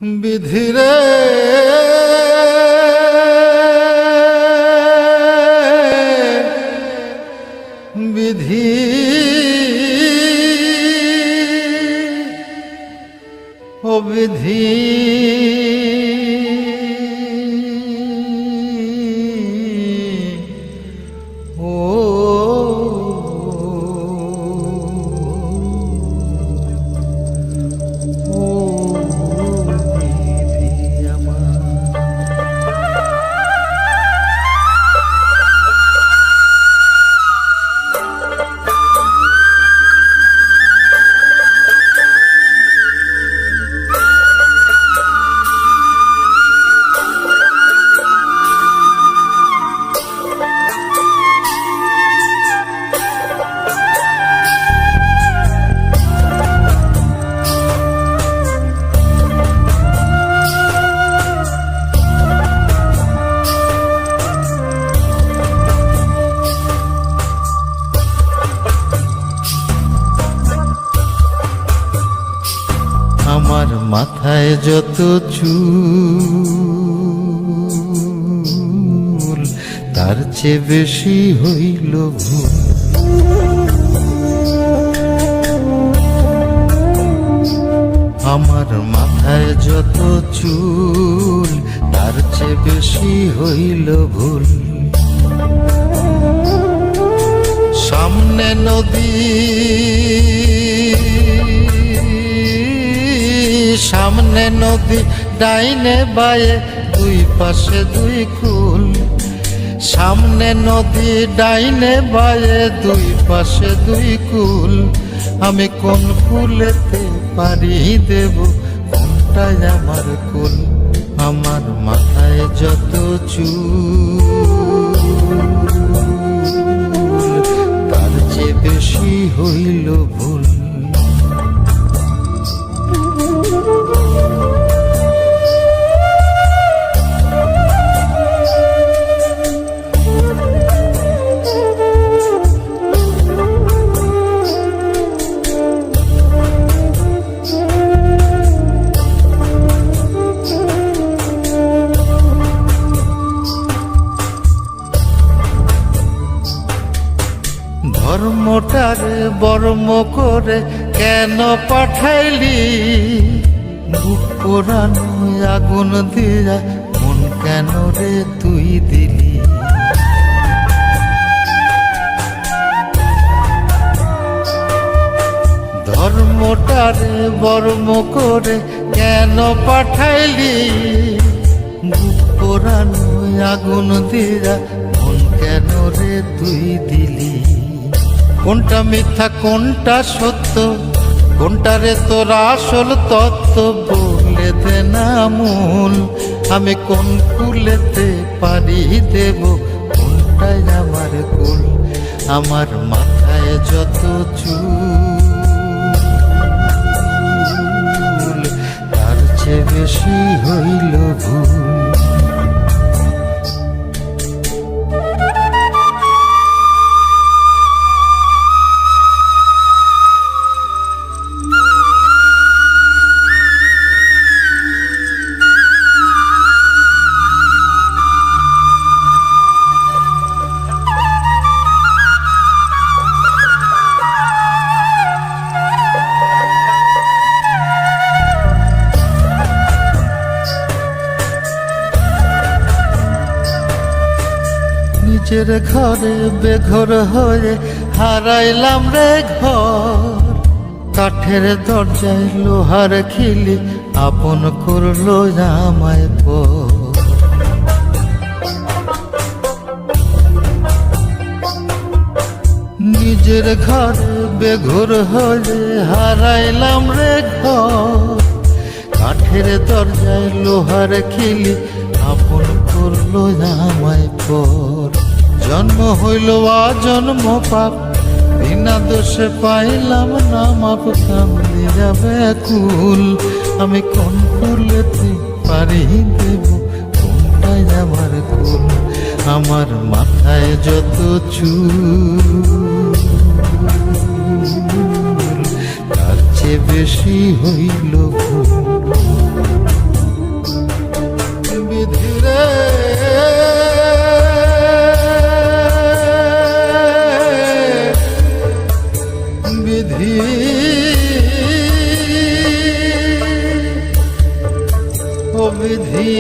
বিধিরে বিধি ও বিধি আমার মাথায় যত চুল তার চেয়ে বেশি হইল ভুল। আমার মাথায় যত চুল তার চেয়ে বেশি হইল ভুল। সামনে নদী সামনে নদী ডাইনে বায়ে দুই পাশে দুই কুল। সামনে নদী ডাইনে বায়ে দুই পাশে দুই কুল। আমি কোন কুলেতে পারি দেব কোনটাই আমার কুল। আমার মাথায় যত চুল তার চেয়ে বেশি হইল ভুল। ধর্মটারে বর্ম করে কেন পাঠাইলি? বুক পোড়ানো আগুন দিয়া মন কেন রে তুই দিলি? ধর্মটারে বর্ম করে কেন পাঠাইলি? বুক পোড়ানো আগুন দিয়া মন কেন রে তুই দিলি? কোনটা মিথ্যা কোনটা সত্য, কোনটারে তোর আসল তত্ত্ব বলে দে না মূল। আমি কোন কুলেতে পারি দেব কোনটাই আমার কুল। আমার মাথায় যত চুল তার চেয়ে বেশি হইল ভুল। নিজের ঘরে বেঘর হয়ে হারাইলাম রে ঘর। কাঠের দরজায় লোহার খিলি আপন করলো আমায় পর। নিজের ঘরে বেঘর হয়ে হারাইলাম রে ঘর। কাঠের দরজায় লোহার খিলি আপন করলো আমায় পর। জন্ম হইল জন্ম পাপ বিনা দোষে পাইলাম না মাপ। কামড়ে যাবে কুল আমি কোন কুলেতে পারি দেব কোনটাই আমার কুল। আমার মাথায় যত চুল তার চেয়ে বেশি হইল ভুল। বিধি